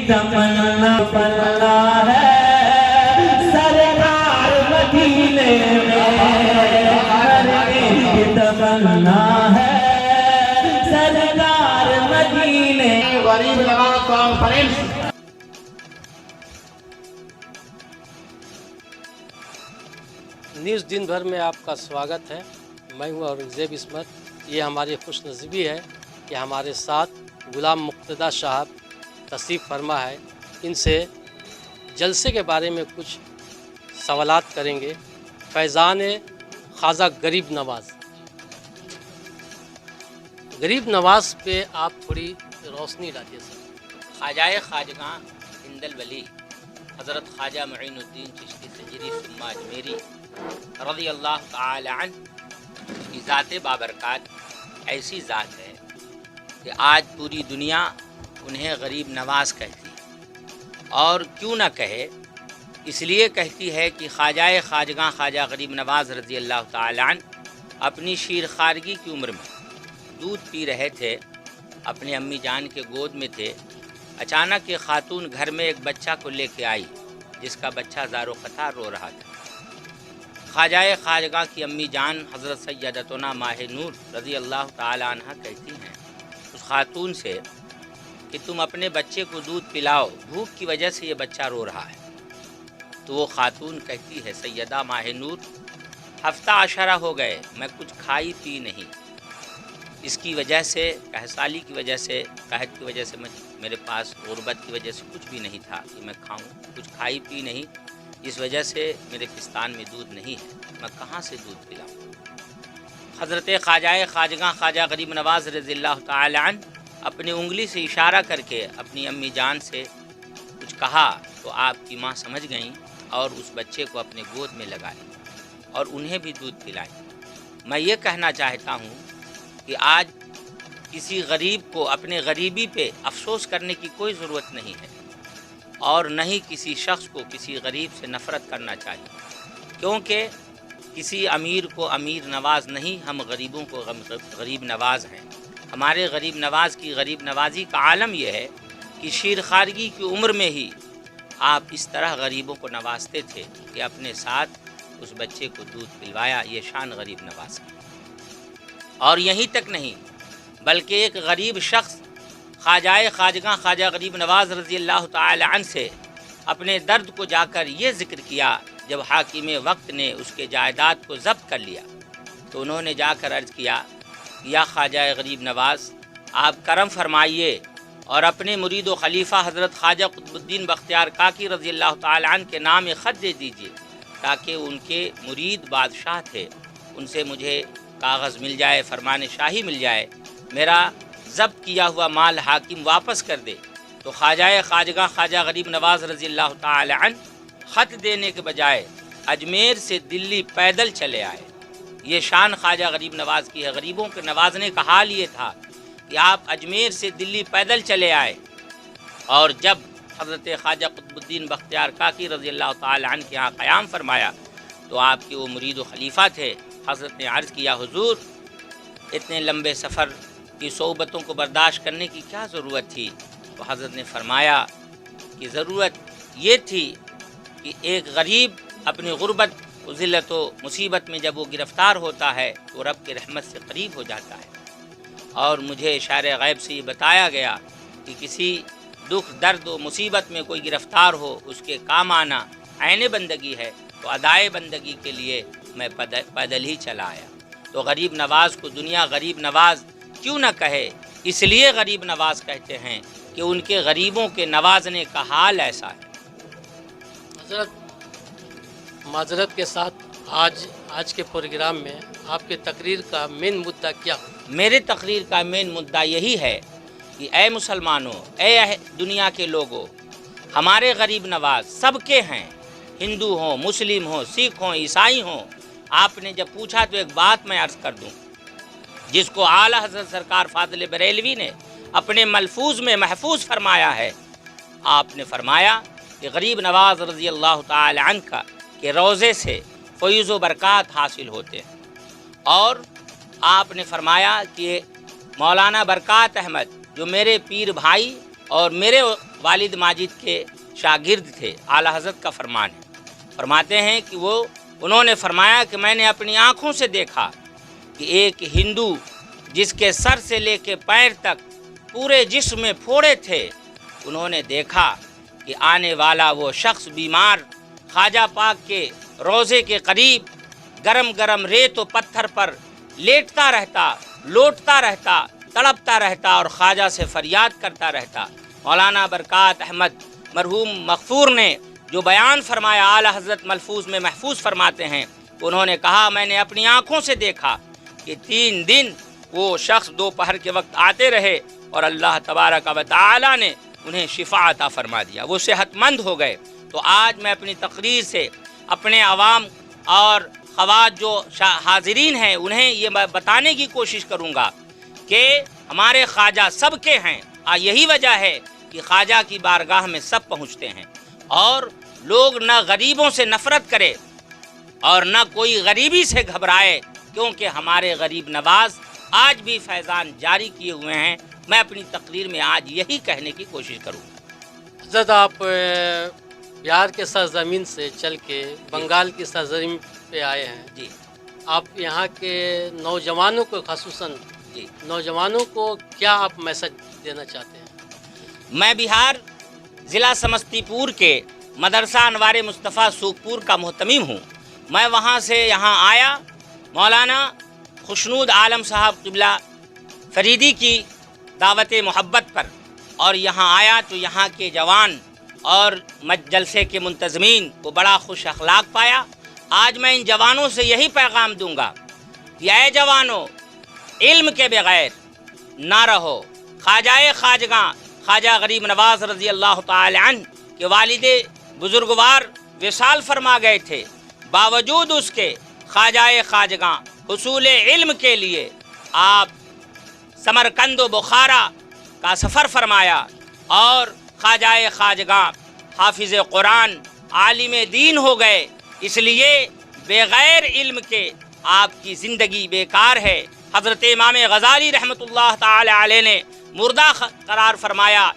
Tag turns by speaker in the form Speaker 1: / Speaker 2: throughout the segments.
Speaker 1: تمنا پلا ہے سرکار مدینے میں، مرنے کی تمنا ہے سرکار مدینے۔
Speaker 2: غریب نواز کانفرنس
Speaker 3: نیوز دن بھر میں آپ کا سواگت ہے۔ میں ہوں اورنگزیب عصمت۔ یہ ہماری خوش نصیبی ہے کہ ہمارے ساتھ غلام مقتدیٰ صاحب تشریف فرما ہے۔ ان سے جلسے کے بارے میں کچھ سوالات کریں گے۔ فیضان خواجہ غریب نواز، غریب نواز پہ آپ تھوڑی روشنی ڈالیے سر۔
Speaker 4: خواجہ خواجگاں ہند الولی حضرت خواجہ معین الدین چشتی سنجری ثم اجمیری رضی اللہ تعالی عنہ کی ذات بابرکات ایسی ذات ہے کہ آج پوری دنیا انہیں غریب نواز کہتی ہے، اور کیوں نہ کہے، اس لیے کہتی ہے کہ خواجہ خواجگاں خواجہ غریب نواز رضی اللہ تعالی عنہ اپنی شیر خارگی کی عمر میں دودھ پی رہے تھے، اپنے امی جان کے گود میں تھے۔ اچانک ایک خاتون گھر میں ایک بچہ کو لے کے آئی جس کا بچہ زار و قطار رو رہا تھا۔ خواجہ خواجگاں کی امی جان حضرت سیدتنا ماہ نور رضی اللہ تعالی عنہ کہتی ہیں اس خاتون سے کہ تم اپنے بچے کو دودھ پلاؤ، بھوک کی وجہ سے یہ بچہ رو رہا ہے۔ تو وہ خاتون کہتی ہے سیدہ ماہ نور، ہفتہ عشرہ ہو گئے میں کچھ کھائی پی نہیں، اس کی وجہ سے قحط کی وجہ سے قحط کی وجہ سے میرے پاس غربت کی وجہ سے کچھ بھی نہیں تھا کہ میں کھاؤں، کچھ کھائی پی نہیں، اس وجہ سے میرے پستان میں دودھ نہیں ہے، میں کہاں سے دودھ پلاؤں۔ حضرت خواجہ خواجگاں خواجہ غریب نواز رضی اللہ تعالی عنہ اپنی انگلی سے اشارہ کر کے اپنی امی جان سے کچھ کہا تو آپ کی ماں سمجھ گئیں اور اس بچے کو اپنے گود میں لگائیں اور انہیں بھی دودھ پلائیں۔ میں یہ کہنا چاہتا ہوں کہ آج کسی غریب کو اپنے غریبی پہ افسوس کرنے کی کوئی ضرورت نہیں ہے، اور نہ ہی کسی شخص کو کسی غریب سے نفرت کرنا چاہیے، کیونکہ کسی امیر کو امیر نواز نہیں، ہم غریبوں کو غریب نواز ہیں۔ ہمارے غریب نواز کی غریب نوازی کا عالم یہ ہے کہ شیر خارگی کی عمر میں ہی آپ اس طرح غریبوں کو نوازتے تھے کہ اپنے ساتھ اس بچے کو دودھ پلوایا۔ یہ شان غریب نواز کی۔ اور یہیں تک نہیں بلکہ ایک غریب شخص خواجہ خواجگاں خواجہ غریب نواز رضی اللہ تعالی عنہ سے اپنے درد کو جا کر یہ ذکر کیا جب حاکم وقت نے اس کے جائیداد کو ضبط کر لیا تو انہوں نے جا کر عرض کیا، یا خواجہ غریب نواز آپ کرم فرمائیے اور اپنے مرید و خلیفہ حضرت خواجہ قطب الدین بختیار کاکی رضی اللہ تعالی عنہ کے نام ایک خط دے دیجیے تاکہ ان کے مرید بادشاہ تھے، ان سے مجھے کاغذ مل جائے، فرمان شاہی مل جائے، میرا ضبط کیا ہوا مال حاکم واپس کر دے۔ تو خواجہ خواجگاں خواجہ غریب نواز رضی اللہ تعالی عنہ خط دینے کے بجائے اجمیر سے دلی پیدل چلے آئے۔ یہ شان خواجہ غریب نواز کی ہے۔ غریبوں کے نوازنے کا حال یہ تھا کہ آپ اجمیر سے دلی پیدل چلے آئے، اور جب حضرت خواجہ قطب الدین بختیار کاکی رضی اللہ تعالی عنہ کے یہاں قیام فرمایا تو آپ کے وہ مرید و خلیفہ تھے۔ حضرت نے عرض کیا، حضور اتنے لمبے سفر کی صحبتوں کو برداشت کرنے کی کیا ضرورت تھی؟ تو حضرت نے فرمایا کہ ضرورت یہ تھی کہ ایک غریب اپنی غربت و ذلت و مصیبت میں جب وہ گرفتار ہوتا ہے تو رب کی رحمت سے قریب ہو جاتا ہے، اور مجھے اشارہ غیب سے یہ بتایا گیا کہ کسی دکھ درد و مصیبت میں کوئی گرفتار ہو اس کے کام آنا عین بندگی ہے، تو ادائے بندگی کے لیے میں پیدل ہی چلا آیا۔ تو غریب نواز کو دنیا غریب نواز کیوں نہ کہے، اس لیے غریب نواز کہتے ہیں کہ ان کے غریبوں کے نوازنے کا حال ایسا ہے۔
Speaker 3: حضرت معذرت کے ساتھ آج کے پروگرام میں آپ کے تقریر کا مین مدعا کیا ہو؟
Speaker 4: میرے تقریر کا مین مدعا یہی ہے کہ اے مسلمانوں، اے دنیا کے لوگوں، ہمارے غریب نواز سب کے ہیں، ہندو ہوں، مسلم ہوں، سکھ ہوں، عیسائی ہوں۔ آپ نے جب پوچھا تو ایک بات میں عرض کر دوں جس کو اعلیٰ حضرت سرکار فاضل بریلوی نے اپنے ملفوظ میں محفوظ فرمایا ہے۔ آپ نے فرمایا کہ غریب نواز رضی اللہ تعالی عنہ کا کہ روزے سے فیض و برکات حاصل ہوتے ہیں، اور آپ نے فرمایا کہ مولانا برکات احمد جو میرے پیر بھائی اور میرے والد ماجد کے شاگرد تھے، اعلیٰ حضرت کا فرمان ہے، فرماتے ہیں کہ انہوں نے فرمایا کہ میں نے اپنی آنکھوں سے دیکھا کہ ایک ہندو جس کے سر سے لے کے پیر تک پورے جسم میں پھوڑے تھے، انہوں نے دیکھا کہ آنے والا وہ شخص بیمار خواجہ پاک کے روضے کے قریب گرم گرم ریت و پتھر پر لیٹتا رہتا، لوٹتا رہتا، تڑپتا رہتا اور خواجہ سے فریاد کرتا رہتا۔ مولانا برکات احمد مرحوم مغفور نے جو بیان فرمایا اعلیٰ حضرت ملفوظ میں محفوظ فرماتے ہیں، انہوں نے کہا میں نے اپنی آنکھوں سے دیکھا کہ 3 دن وہ شخص دوپہر کے وقت آتے رہے اور اللہ تبارک و تعالی نے انہیں شفا عطا فرما دیا، وہ صحت مند ہو گئے۔ تو آج میں اپنی تقریر سے اپنے عوام اور خوات جو حاضرین ہیں انہیں یہ بتانے کی کوشش کروں گا کہ ہمارے خواجہ سب کے ہیں، یہی وجہ ہے کہ خواجہ کی بارگاہ میں سب پہنچتے ہیں، اور لوگ نہ غریبوں سے نفرت کرے اور نہ کوئی غریبی سے گھبرائے، کیونکہ ہمارے غریب نواز آج بھی فیضان جاری کیے ہوئے ہیں۔ میں اپنی تقریر میں آج یہی کہنے کی کوشش کروں گا۔
Speaker 3: حضرت آپ بہار کے سرزمین سے چل کے بنگال کی سرزمین پہ آئے ہیں،
Speaker 4: جی
Speaker 3: آپ یہاں کے نوجوانوں کو خصوصاً
Speaker 4: جی
Speaker 3: نوجوانوں کو کیا آپ میسج دینا چاہتے ہیں؟
Speaker 4: میں بہار ضلع سمستی پور کے مدرسہ انوار مصطفیٰ سوکپور کا محتمم ہوں۔ میں وہاں سے یہاں آیا مولانا خوشنود عالم صاحب قبلہ فریدی کی دعوت محبت پر، اور یہاں آیا تو یہاں کے جوان اور جلسے کے منتظمین کو بڑا خوش اخلاق پایا۔ آج میں ان جوانوں سے یہی پیغام دوں گا کہ اے جوانوں، علم کے بغیر نہ رہو۔ خواجہ خواجگاں خواجہ غریب نواز رضی اللہ تعالی عنہ کے والد بزرگوار وصال فرما گئے تھے، باوجود اس کے خواجہ خواجگاں حصول علم کے لیے آپ سمرقند و بخارا کا سفر فرمایا، اور خواجہ خواجگاں حافظ قرآن عالم دین ہو گئے۔ اس لیے بغیر علم کے آپ کی زندگی بیکار ہے۔ حضرت امام غزالی رحمۃ اللہ تعالی علیہ نے مردہ قرار فرمایا،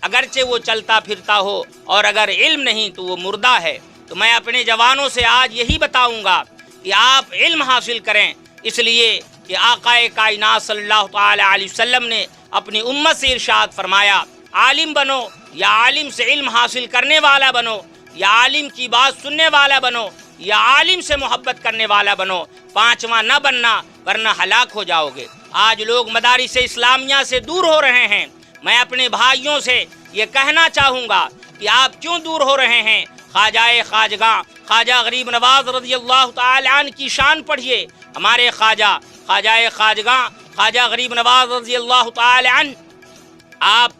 Speaker 4: اگرچہ وہ چلتا پھرتا ہو اور اگر علم نہیں تو وہ مردہ ہے۔ تو میں اپنے جوانوں سے آج یہی بتاؤں گا کہ آپ علم حاصل کریں، اس لیے کہ آقا کائنات صلی اللہ تعالی علیہ وسلم نے اپنی امت سے ارشاد فرمایا، عالم بنو یا عالم سے علم حاصل کرنے والا بنو، یا عالم کی بات سننے والا بنو، یا عالم سے محبت کرنے والا بنو، پانچواں نہ بننا ورنہ ہلاک ہو جاؤ گے۔ آج لوگ مدارس اسلامیہ سے دور ہو رہے ہیں۔ میں اپنے بھائیوں سے یہ کہنا چاہوں گا کہ آپ کیوں دور ہو رہے ہیں؟ خواجہ خواجگاں خواجہ غریب نواز رضی اللہ تعالی عنہ کی شان پڑھیے۔ ہمارے خواجہ خواجگاں خواجہ غریب نواز رضی اللہ تعالی عنہ آپ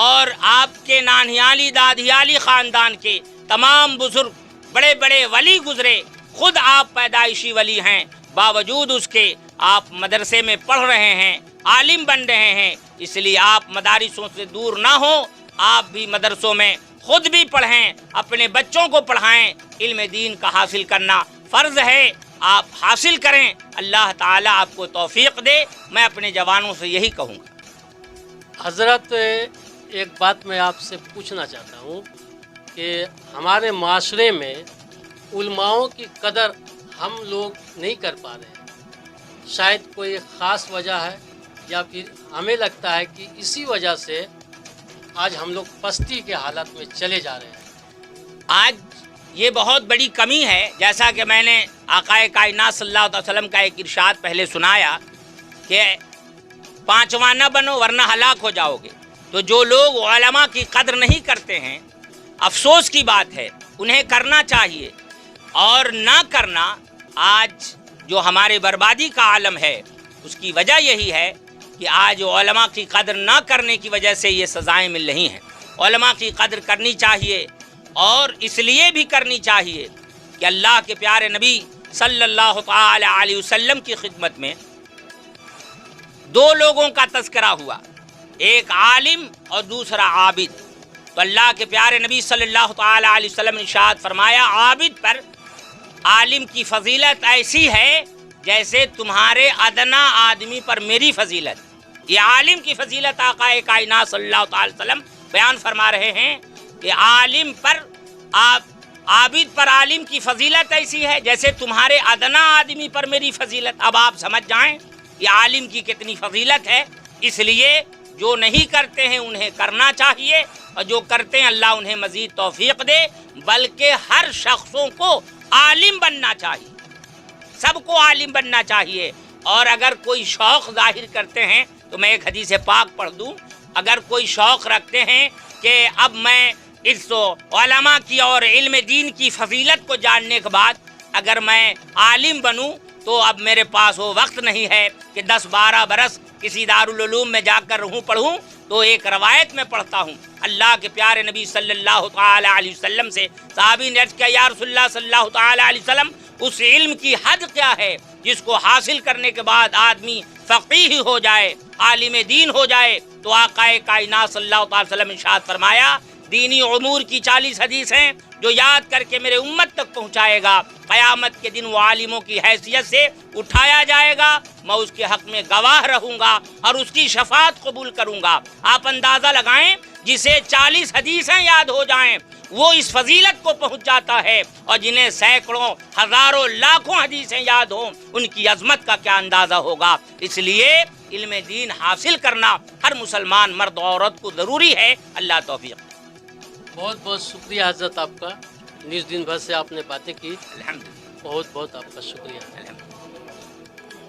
Speaker 4: اور آپ کے نانیالی دادیالی خاندان کے تمام بزرگ بڑے بڑے ولی گزرے، خود آپ پیدائشی ولی ہیں، باوجود اس کے آپ مدرسے میں پڑھ رہے ہیں، عالم بن رہے ہیں۔ اس لیے آپ مدارسوں سے دور نہ ہوں، آپ بھی مدرسوں میں خود بھی پڑھیں، اپنے بچوں کو پڑھائیں۔ علم دین کا حاصل کرنا فرض ہے، آپ حاصل کریں، اللہ تعالیٰ آپ کو توفیق دے۔ میں اپنے جوانوں سے یہی کہوں گا۔
Speaker 3: حضرت ایک بات میں آپ سے پوچھنا چاہتا ہوں کہ ہمارے معاشرے میں علماؤں کی قدر ہم لوگ نہیں کر پا رہے ہیں، شاید کوئی خاص وجہ ہے یا پھر ہمیں لگتا ہے کہ اسی وجہ سے آج ہم لوگ پستی کے حالت میں چلے جا رہے ہیں۔
Speaker 4: آج یہ بہت بڑی کمی ہے، جیسا کہ میں نے آقا کائنات صلی اللہ علیہ وسلم کا ایک ارشاد پہلے سنایا کہ پانچواں نہ بنو ورنہ ہلاک ہو جاؤ گے۔ تو جو لوگ علماء کی قدر نہیں کرتے ہیں، افسوس کی بات ہے، انہیں کرنا چاہیے، اور نہ کرنا آج جو ہمارے بربادی کا عالم ہے اس کی وجہ یہی ہے کہ آج علماء کی قدر نہ کرنے کی وجہ سے یہ سزائیں مل رہی ہیں۔ علماء کی قدر کرنی چاہیے، اور اس لیے بھی کرنی چاہیے کہ اللہ کے پیارے نبی صلی اللہ تعالی علیہ وسلم کی خدمت میں دو لوگوں کا تذکرہ ہوا، ایک عالم اور دوسرا عابد۔ تو اللہ کے پیارے نبی صلی اللہ تعالی علیہ وسلم نے ارشاد فرمایا، عابد پر عالم کی فضیلت ایسی ہے جیسے تمہارے ادنا آدمی پر میری فضیلت۔ یہ عالم کی فضیلت آقا کائنات صلی اللہ تعالی وسلم بیان فرما رہے ہیں کہ عالم پر عابد پر عالم کی فضیلت ایسی ہے جیسے تمہارے ادنا آدمی پر میری فضیلت. اب آپ سمجھ جائیں کہ عالم کی کتنی فضیلت ہے. اس لیے جو نہیں کرتے ہیں انہیں کرنا چاہیے، اور جو کرتے ہیں اللہ انہیں مزید توفیق دے. بلکہ ہر شخصوں کو عالم بننا چاہیے، سب کو عالم بننا چاہیے. اور اگر کوئی شوق ظاہر کرتے ہیں تو میں ایک حدیث پاک پڑھ دوں. اگر کوئی شوق رکھتے ہیں کہ اب میں اس علماء کی اور علم دین کی فضیلت کو جاننے کے بعد اگر میں عالم بنوں تو اب میرے پاس وہ وقت نہیں ہے کہ 10-12 برس کسی دارالعلوم میں جا کر رہوں پڑھوں. تو ایک روایت میں پڑھتا ہوں، اللہ کے پیارے نبی صلی اللہ تعالی علیہ وسلم سے صحابی نے عرض کیا، یا رسول اللہ صلی اللہ تعالی علیہ وسلم، اس علم کی حد کیا ہے جس کو حاصل کرنے کے بعد آدمی فقیہ ہو جائے، عالم دین ہو جائے؟ تو آقا کائنات صلی اللہ تعالی وسلم ارشاد فرمایا، دینی امور کی 40 حدیث ہیں جو یاد کر کے میرے امت تک پہنچائے گا، قیامت کے دن وہ عالموں کی حیثیت سے اٹھایا جائے گا، میں اس کے حق میں گواہ رہوں گا اور اس کی شفاعت قبول کروں گا. آپ اندازہ لگائیں، جسے 40 حدیثیں یاد ہو جائیں وہ اس فضیلت کو پہنچ جاتا ہے، اور جنہیں سینکڑوں ہزاروں لاکھوں حدیثیں یاد ہوں ان کی عظمت کا کیا اندازہ ہوگا. اس لیے علم دین حاصل کرنا ہر مسلمان مرد و عورت کو ضروری ہے. اللہ توفیق.
Speaker 3: بہت بہت شکریہ حضرت آپ کا، نیوز دن بھر سے آپ نے باتیں کی،
Speaker 4: الحمدللہ.
Speaker 3: بہت بہت آپ کا شکریہ.